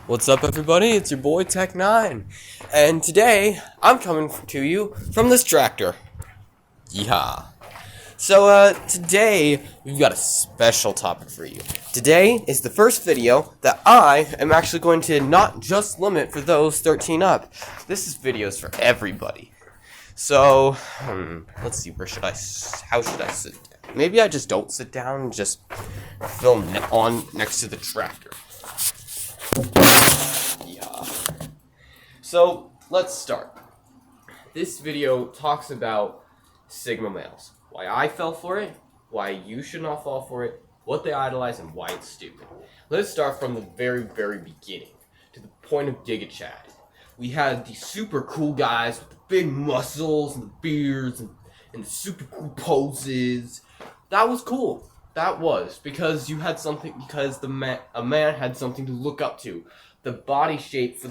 What's up, everybody? It's your boy Tech9, and today I'm coming to you from this tractor. Yeehaw! So, today we've got a special topic for you. Today is the first video that I am actually going to not just limit for those 13 up. This is videos for everybody. So, let's see. How should I sit down? Maybe I just don't sit down and just film on next to the tractor. Yeah. So, let's start. This video talks about Sigma males. Why I fell for it, why you should not fall for it, what they idolize, and why it's stupid. Let's start from the very, very beginning, to the point of Giga Chad. We had these super cool guys with the big muscles and the beards and the super cool poses. That was cool. That was because you had something. Because a man had something to look up to. The body shape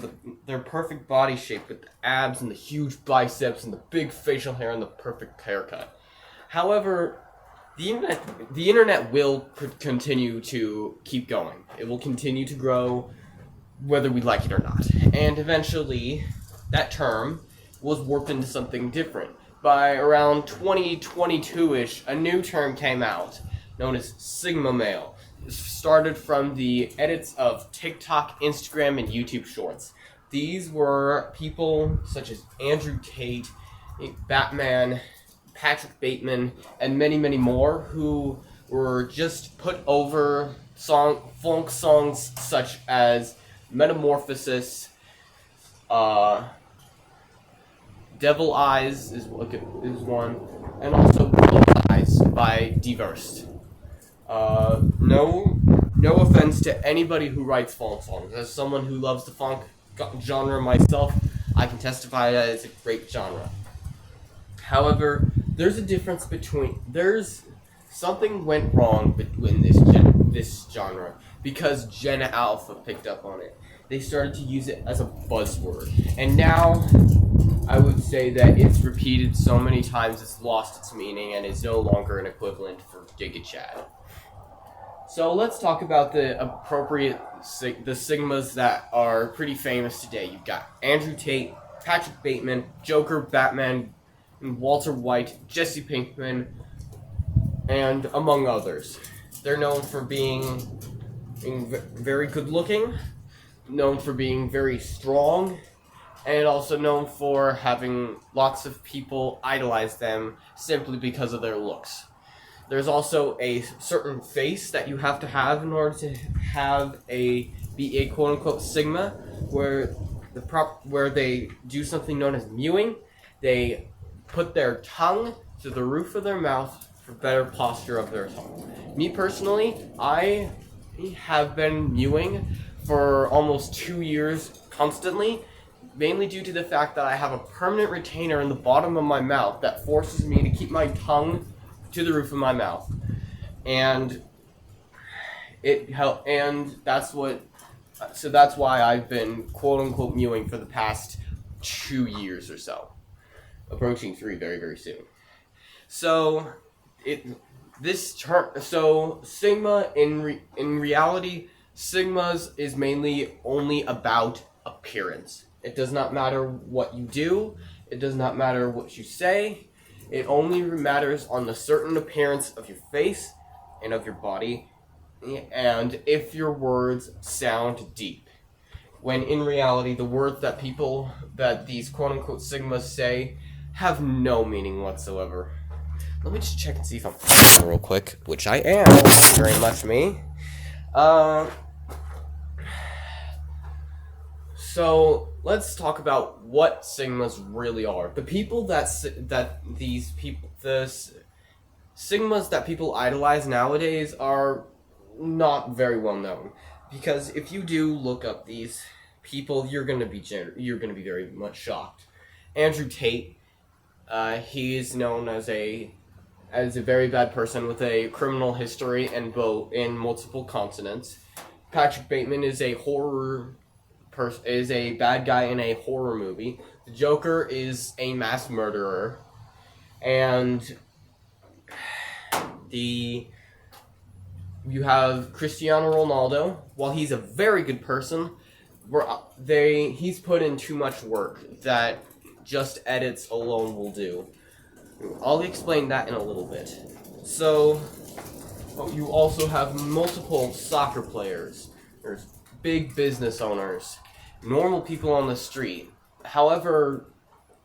their perfect body shape with the abs and the huge biceps and the big facial hair and the perfect haircut. However, the internet will continue to keep going. It will continue to grow, whether we like it or not. And eventually, that term was warped into something different. By around 2022-ish, a new term came out, known as Sigma male. It started from the edits of TikTok, Instagram, and YouTube Shorts. These were people such as Andrew Tate, Batman, Patrick Bateman, and many, many more who were just put over funk songs such as Metamorphosis, Devil Eyes is one, and also Gold Eyes by Diversed. No offense to anybody who writes funk songs. As someone who loves the funk genre myself, I can testify that it's a great genre. However, there's a difference there's something went wrong between this genre because Gen Alpha picked up on it. They started to use it as a buzzword, and now I would say that it's repeated so many times it's lost its meaning and is no longer an equivalent for Giga Chad. So let's talk about the Sigmas that are pretty famous today. You've got Andrew Tate, Patrick Bateman, Joker, Batman, Walter White, Jesse Pinkman, and among others. They're known for being very good looking, known for being very strong, and also known for having lots of people idolize them simply because of their looks. There's also a certain face that you have to have in order to be a quote-unquote Sigma, where they do something known as mewing. They put their tongue to the roof of their mouth for better posture of their tongue. Me personally, I have been mewing for almost 2 years constantly, mainly due to the fact that I have a permanent retainer in the bottom of my mouth that forces me to keep my tongue to the roof of my mouth, and that's why I've been quote-unquote mewing for the past 2 years or so. Approaching 3 very, very soon. So, Sigma, in reality, Sigmas is mainly only about appearance. It does not matter what you do, it does not matter what you say, it only matters on the certain appearance of your face and of your body, and if your words sound deep. When in reality, the words that these quote-unquote Sigmas say have no meaning whatsoever. Let me just check and see if I'm real quick, which I am. Thank you very much, me. So let's talk about what Sigmas really are. The Sigmas that people idolize nowadays are not very well known, because if you do look up these people, you're gonna be very much shocked. Andrew Tate, he is known as a very bad person with a criminal history and in multiple continents. Patrick Bateman is a bad guy in a horror movie. The Joker is a mass murderer, and you have Cristiano Ronaldo. While he's a very good person, he's put in too much work that just edits alone will do. I'll explain that in a little bit. So, you also have multiple soccer players. There's big business owners, normal people on the street. However,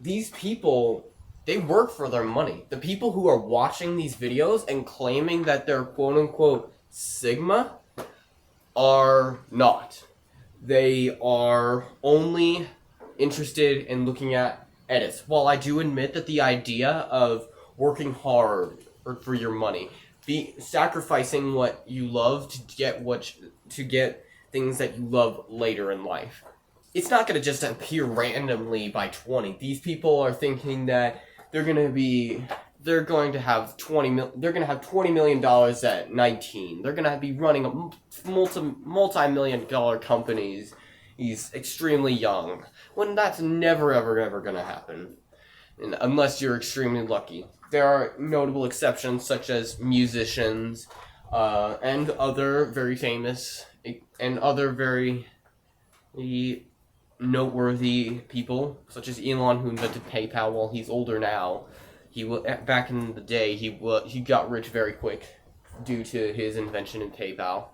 these people, they work for their money. The people who are watching these videos and claiming that they're quote-unquote Sigma are not. They are only interested in looking at edits. While I do admit that the idea of working hard for your money, sacrificing what you love to get things that you love later in life, it's not going to just appear randomly by 20. These people are thinking that they're going to have $20 million at 19. They're going to be running multi-million-dollar companies. He's extremely young, when that's never ever going to happen, unless you're extremely lucky. There are notable exceptions, such as musicians and other very famous and other very noteworthy people, such as Elon, who invented PayPal. While he's older now, back in the day he got rich very quick due to his invention in PayPal.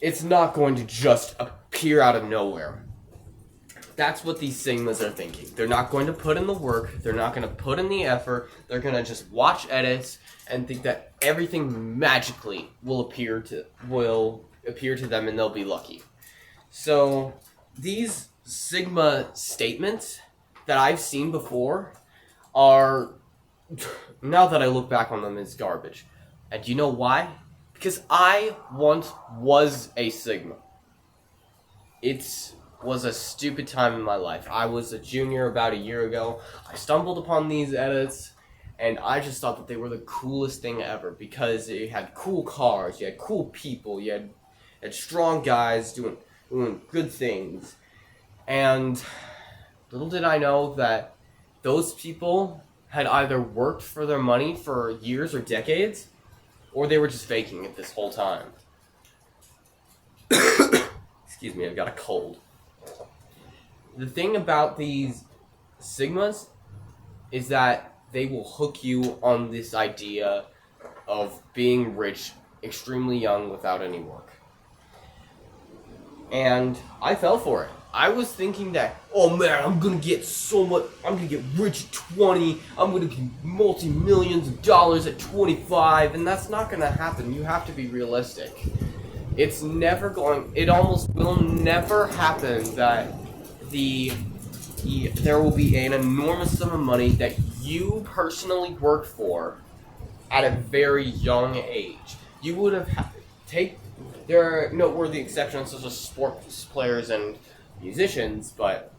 It's not going to just appear out of nowhere. That's what these Sigmas are thinking. They're not going to put in the work. They're not going to put in the effort. They're going to just watch edits and think that everything magically will appear to them, and they'll be lucky. So these Sigma statements that I've seen before are, now that I look back on them, is garbage. And do you know why? Because I once was a Sigma. It was a stupid time in my life. I was a junior about a year ago. I stumbled upon these edits, and I just thought that they were the coolest thing ever, because you had cool cars, you had cool people, you had strong guys doing good things. And little did I know that those people had either worked for their money for years or decades, or they were just faking it this whole time. Excuse me, I've got a cold. The thing about these Sigmas is that they will hook you on this idea of being rich extremely young without any work. And I fell for it. I was thinking that, oh man, I'm gonna get rich at 20, I'm gonna get multi-millions of dollars at 25, and that's not gonna happen. You have to be realistic. It almost will never happen that there will be an enormous sum of money that you personally worked for at a very young age. You would have there are noteworthy exceptions such as sports players and musicians, but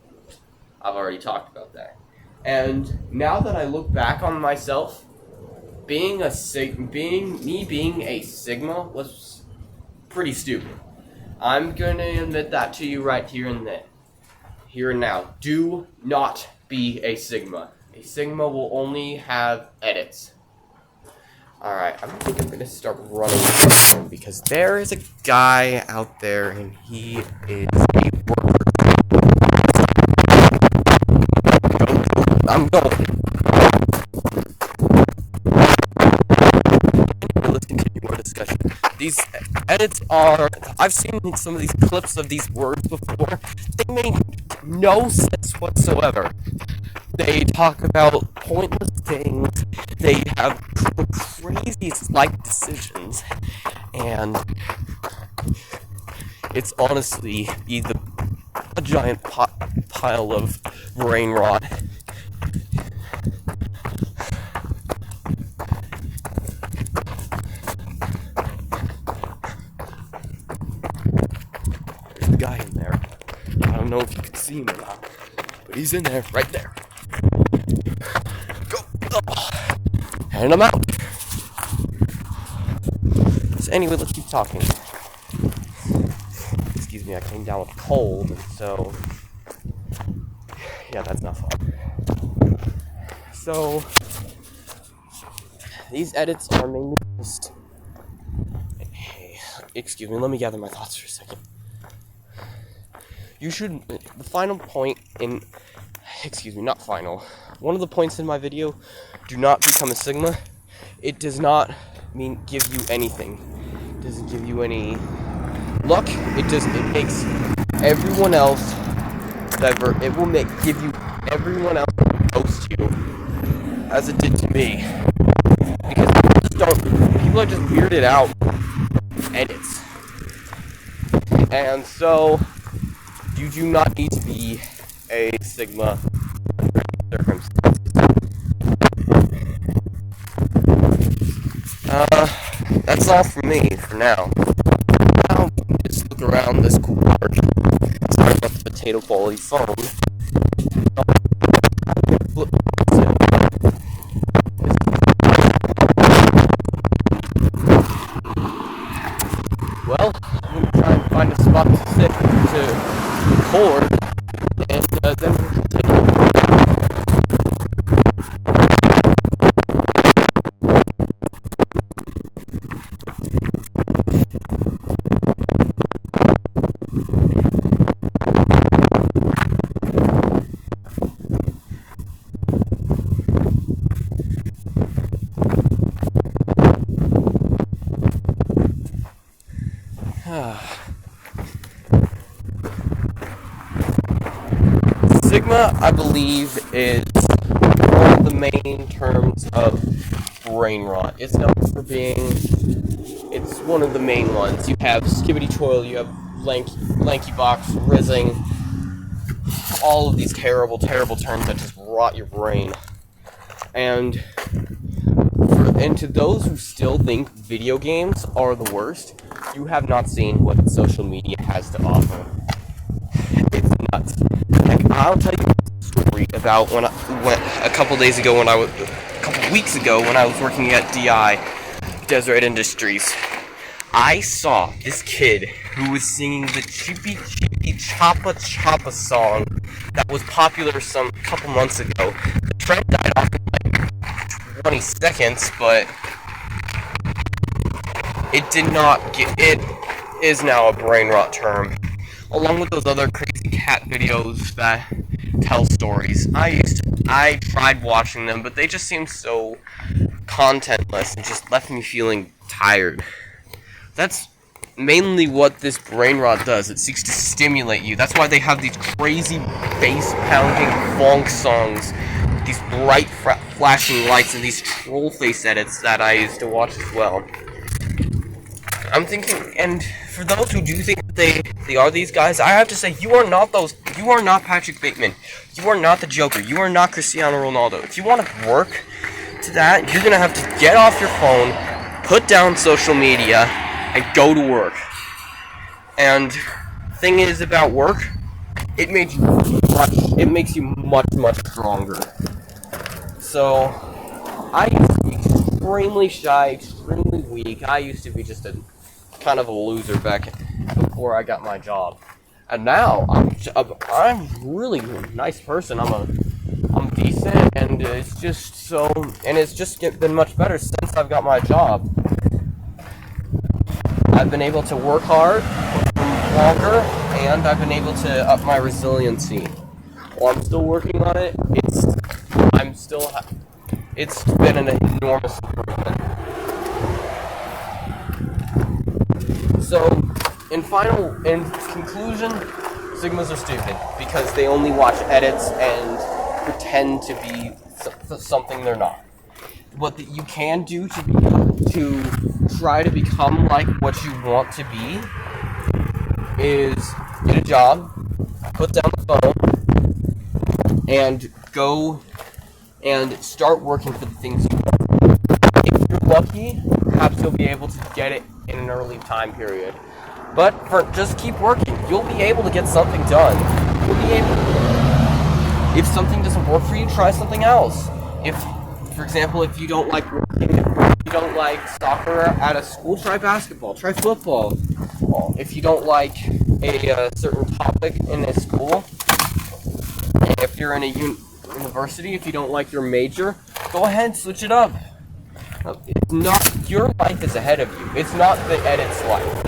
I've already talked about that. And now that I look back on myself, being a Sigma was pretty stupid. I'm gonna admit that to you right here and now. Do not be a Sigma. A Sigma will only have edits. Alright, I think I'm gonna start running again, because there is a guy out there, and he is a worker. I'm going. Let's continue our discussion. These edits I've seen some of these clips of these words before. They make no sense whatsoever. They talk about pointless things. They have the craziest life decisions. And it's honestly either a giant pile of brain rot. There's a guy in there. I don't know if you can see him or not, but he's in there, right there. Go! Oh. And I'm out. So anyway, let's keep talking. Excuse me, I came down with a cold, and so yeah, that's not fun. So these edits are mainly just, hey, excuse me, let me gather my thoughts for a second. You should, the final point in, excuse me, not final, one of the points in my video, do not become a Sigma. It does not give you anything. It doesn't give you any luck. It makes everyone else divert. It will give you everyone else close to you, as it did to me. Because people are just weirded out edits. And so, you do not need to be a Sigma under any circumstances. That's all from me for now. Now, just look around this cool park. Sorry about the potato quality phone. Well, I'm gonna try and find a spot to sit to record, and then we'll continue. Sigma, I believe, is one of the main terms of brain rot. It's known for being, it's one of the main ones. You have skibbity toil, you have lanky box, rizzing, all of these terrible, terrible terms that just rot your brain. And to those who still think video games are the worst, you have not seen what social media has to offer. It's nuts. Heck, I'll tell you a story about when a couple weeks ago when I was working at DI, Deseret Industries. I saw this kid who was singing the Chippy Chippy Choppa Choppa song that was popular some couple months ago. The trend died off in like 20 seconds, but it is now a brain rot term. Along with those other crazy cat videos that tell stories. I tried watching them, but they just seemed so contentless and just left me feeling tired. That's mainly what this brain rot does. It seeks to stimulate you. That's why they have these crazy bass-pounding funk songs, these bright flashing lights, and these troll face edits that I used to watch as well. I'm thinking, and for those who do think that they are these guys, I have to say, you are not Patrick Bateman. You are not the Joker. You are not Cristiano Ronaldo. If you want to work to that, you're going to have to get off your phone, put down social media, and go to work. And thing is about work, it makes you much stronger. So, I used to be extremely shy, extremely weak. I used to be just a kind of a loser back before I got my job. And now I'm really a nice person. I'm decent, and it's just been much better since I've got my job. I've been able to work hard, longer, and I've been able to up my resiliency. While I'm still working on it, it's been an enormous improvement. So, in conclusion, Sigmas are stupid because they only watch edits and pretend to be something they're not. What you can do to try to become like what you want to be is get a job, put down the phone, and go and start working for the things you want. If you're lucky, perhaps you'll be able to get it in an early time period. But just keep working. You'll be able to get something done. If something doesn't work for you, try something else. For example, if you don't like working, if you don't like soccer at a school, try basketball, try football. If you don't like a certain topic in a school, if you're in a university, if you don't like your major, go ahead and switch it up. It's not, your life is ahead of you. It's not the edit's life.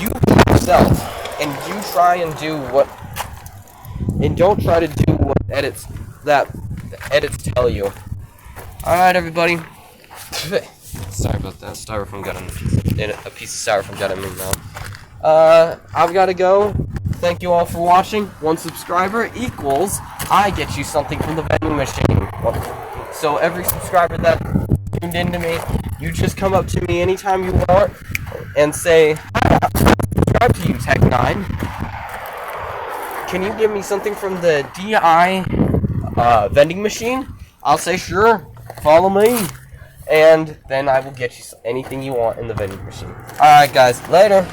You yourself and you try and do what, and don't try to do what edits tell you. Alright, everybody. Sorry about that. Styrofoam got in a piece of styrofoam got in my mouth. I've got to go. Thank you all for watching. 1 subscriber equals I get you something from the vending machine. So every subscriber that tuned in to me, you just come up to me anytime you want and say, "Hi, I subscribe to you, Tech9. Can you give me something from the DI vending machine?" I'll say, "Sure, follow me." And then I will get you anything you want in the vending machine. Alright, guys, later.